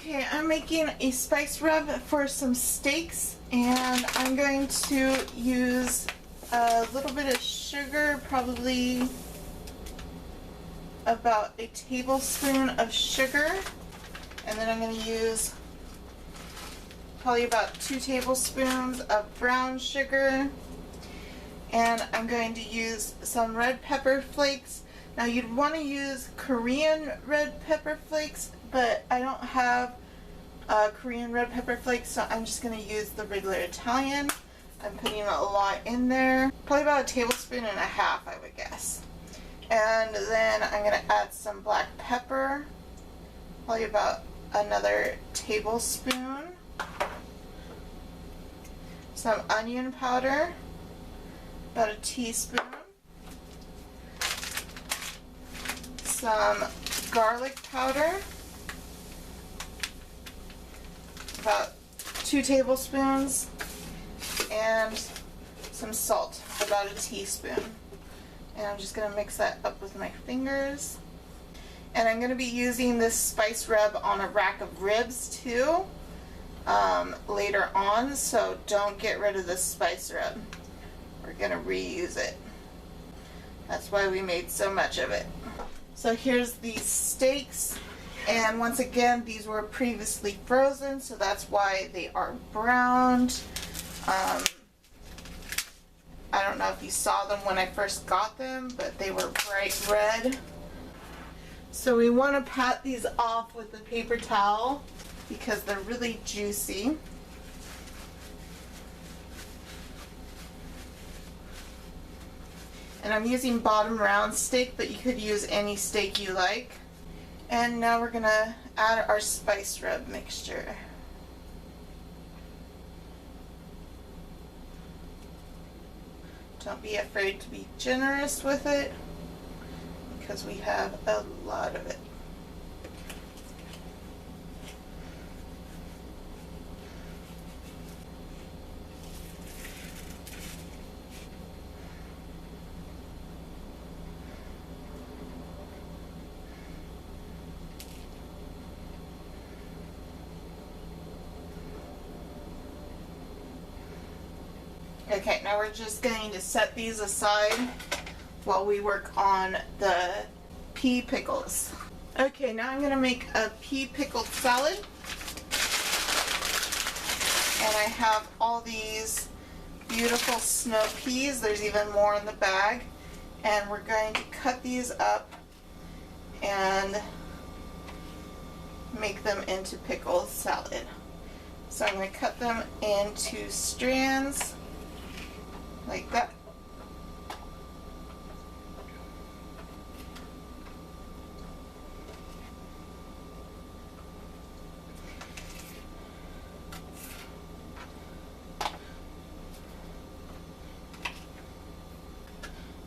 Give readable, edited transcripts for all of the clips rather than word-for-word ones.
Okay, I'm making a spice rub for some steaks, and I'm going to use a little bit of sugar, probably about a tablespoon of sugar, and then I'm going to use probably about 2 tablespoons of brown sugar, and I'm going to use some red pepper flakes. Now you'd want to use Korean red pepper flakes, but I don't have Korean red pepper flakes, so I'm just going to use the regular Italian. I'm putting a lot in there, probably about 1.5 tablespoons, I would guess. And then I'm going to add some black pepper, probably about another tablespoon. Some onion powder, about 1 teaspoon. Some garlic powder, about 2 tablespoons, and some salt, about 1 teaspoon. And I'm just going to mix that up with my fingers. And I'm going to be using this spice rub on a rack of ribs too later on, so don't get rid of this spice rub. We're going to reuse it. That's why we made so much of it. So here's the steaks, and once again these were previously frozen, so that's why they are browned. I don't know if you saw them when I first got them, but they were bright red. So we want to pat these off with a paper towel because they're really juicy. And I'm using bottom round steak, but you could use any steak you like. And now we're going to add our spice rub mixture. Don't be afraid to be generous with it because we have a lot of it. Okay, now we're just going to set these aside while we work on the pea pickles. Okay, now I'm going to make a pea pickled salad. And I have all these beautiful snow peas. There's even more in the bag. And we're going to cut these up and make them into pickled salad. So I'm going to cut them into strands like that.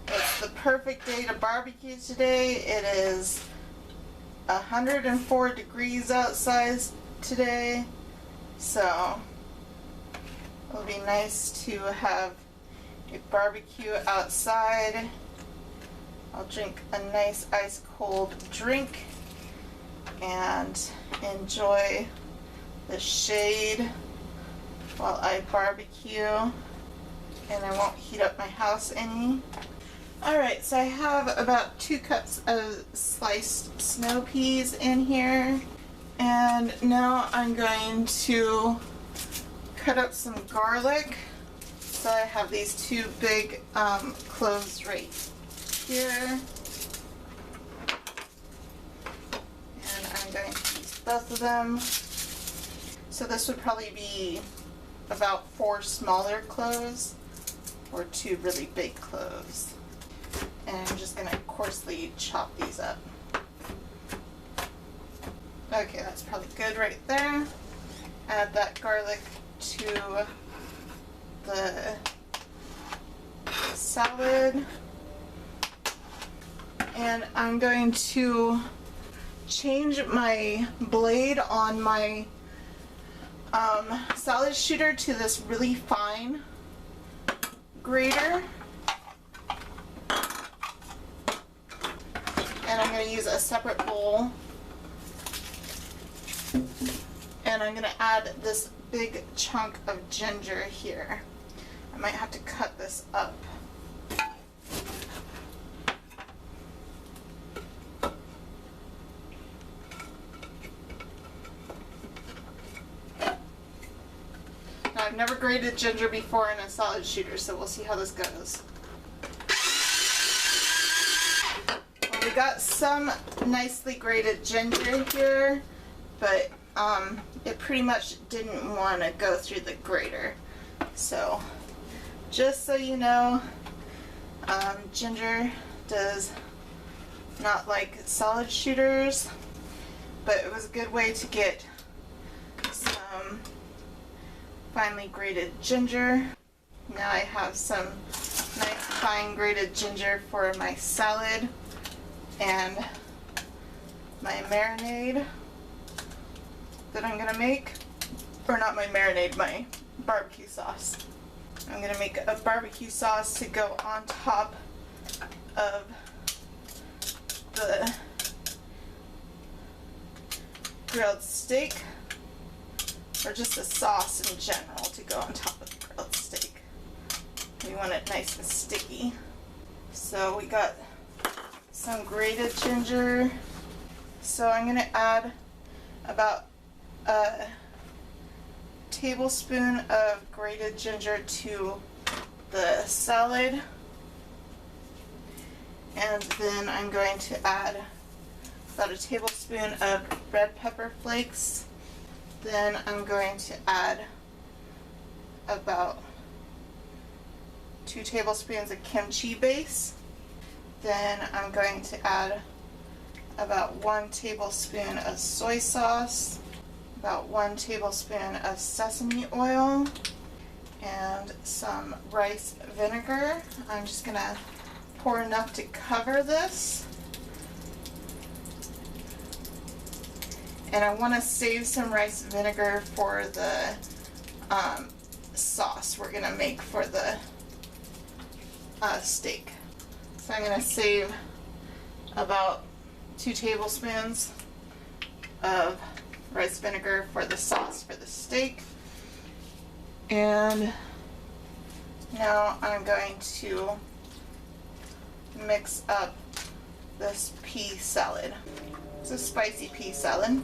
It's the perfect day to barbecue today. It is 104 degrees outside today, so it'll be nice to have a barbecue outside. I'll drink a nice ice cold drink and enjoy the shade while I barbecue, and I won't heat up my house any. Alright, so I have about 2 cups of sliced snow peas in here, and now I'm going to cut up some garlic. So I have these 2 big cloves right here, and I'm going to use both of them. So this would probably be about 4 smaller cloves or 2 really big cloves. And I'm just going to coarsely chop these up. Okay, that's probably good right there. Add that garlic to the salad, and I'm going to change my blade on my salad shooter to this really fine grater, and I'm going to use a separate bowl And I'm gonna add this big chunk of ginger here. I might have to cut this up. Now, I've never grated ginger before in a salad shooter, so we'll see how this goes. Well, we got some nicely grated ginger here, but it pretty much didn't want to go through the grater. So, just so you know, ginger does not like salad shooters, but it was a good way to get some finely grated ginger. Now I have some nice fine grated ginger for my salad and my marinade that I'm gonna make, or not my marinade, my barbecue sauce. I'm gonna make a barbecue sauce to go on top of the grilled steak, or just a sauce in general to go on top of the grilled steak. We want it nice and sticky. So we got some grated ginger. So I'm gonna add about a tablespoon of grated ginger to the salad, and then I'm going to add about a tablespoon of red pepper flakes. Then I'm going to add about 2 tablespoons of kimchi base. Then I'm going to add about 1 tablespoon of soy sauce, about 1 tablespoon of sesame oil, and some rice vinegar. I'm just gonna pour enough to cover this. And I want to save some rice vinegar for the sauce we're gonna make for the steak. So I'm gonna save about 2 tablespoons of rice vinegar for the sauce for the steak. And now I'm going to mix up this pea salad. It's a spicy pea salad.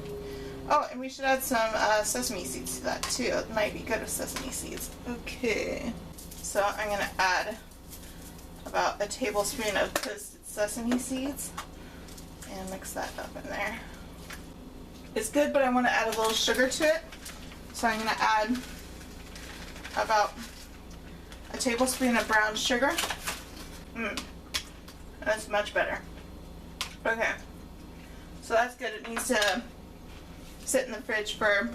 Oh, and we should add some sesame seeds to that too. It might be good with sesame seeds. Okay, so I'm gonna add about a tablespoon of toasted sesame seeds and mix that up in there. It's good, but I want to add a little sugar to it. So I'm gonna add about a tablespoon of brown sugar. That's much better. Okay, so that's good. It needs to sit in the fridge for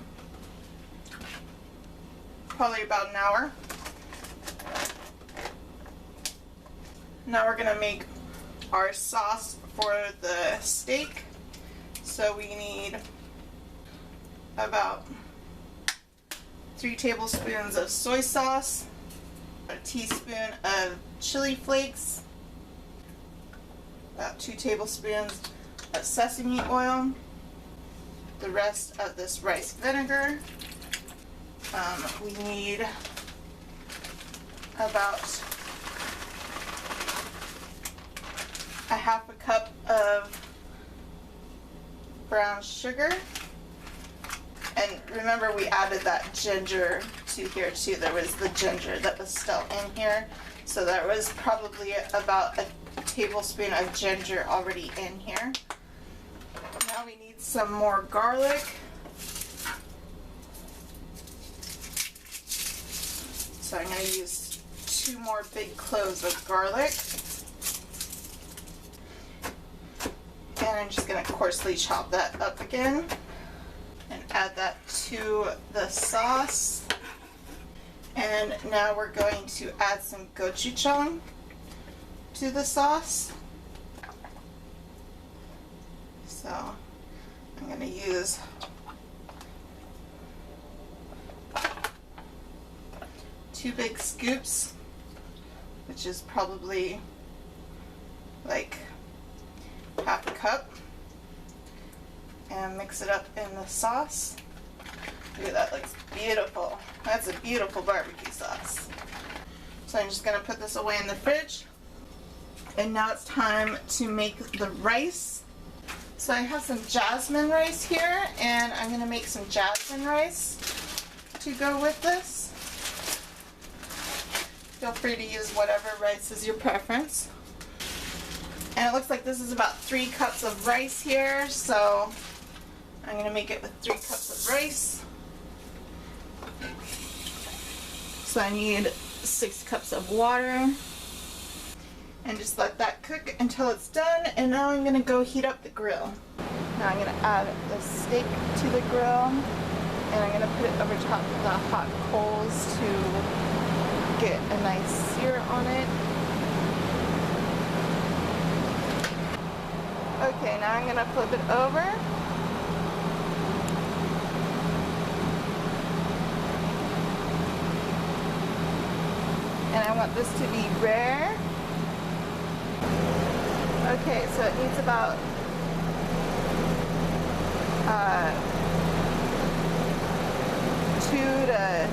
probably about an hour. Now we're gonna make our sauce for the steak. So we need about 3 tablespoons of soy sauce, a teaspoon of chili flakes, about 2 tablespoons of sesame oil, the rest of this rice vinegar. We need about a half a cup of brown sugar. And remember, we added that ginger to here too. There was the ginger that was still in here. So there was probably about a tablespoon of ginger already in here. Now we need some more garlic. So I'm going to use 2 more big cloves of garlic. And I'm just going to coarsely chop that up again and add that to the sauce. And now we're going to add some gochujong to the sauce. So I'm going to use two big scoops, which is probably like half a cup, and mix it up in the sauce. Ooh, that looks beautiful. That's a beautiful barbecue sauce. So I'm just gonna put this away in the fridge. And now it's time to make the rice. So I have some jasmine rice here, and I'm gonna make some jasmine rice to go with this. Feel free to use whatever rice is your preference. And it looks like this is about 3 cups of rice here, so I'm gonna make it with 3 cups of rice. So I need 6 cups of water. And just let that cook until it's done. And now I'm gonna go heat up the grill. Now I'm gonna add the steak to the grill, and I'm gonna put it over top of the hot coals to get a nice sear on it. Okay, now I'm gonna flip it over. And I want this to be rare. Okay, so it needs about 2 to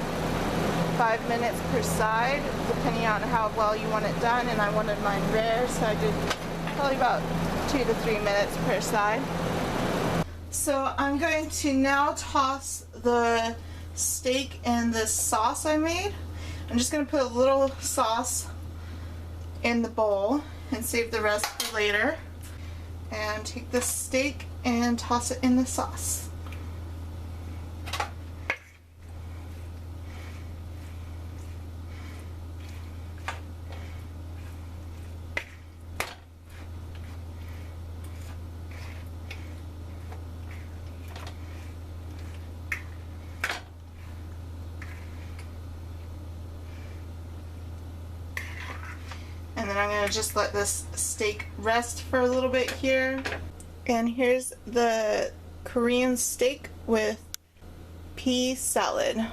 5 minutes per side, depending on how well you want it done. And I wanted mine rare, so I did probably about 2 to 3 minutes per side. So I'm going to now toss the steak in this sauce I made. I'm just going to put a little sauce in the bowl and save the rest for later. And take this steak and toss it in the sauce. And then I'm going to just let this steak rest for a little bit here. And here's the Korean steak with pea salad.